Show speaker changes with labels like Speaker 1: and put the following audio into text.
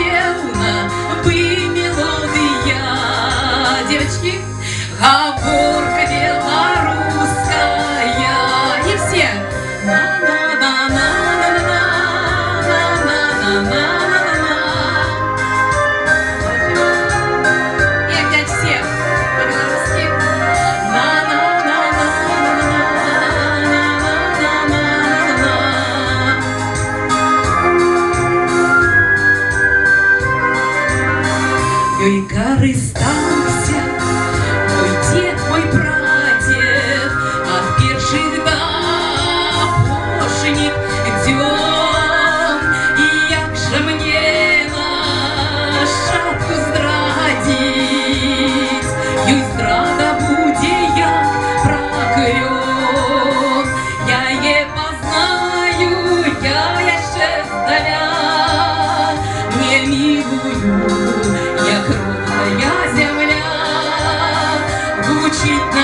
Speaker 1: певна бы мелодия. Девочки, говорка белорусская. И все. И опять все по-белорусски. Ой, корыстался мой дед, мой прадед, от перших до апошніх дзён. І як же мне нашатку здрадзіць, ёй здрада будзе як праклён. Я яе пазнаю, я яшчэ здаля, мне милую, як родная земля, гучить на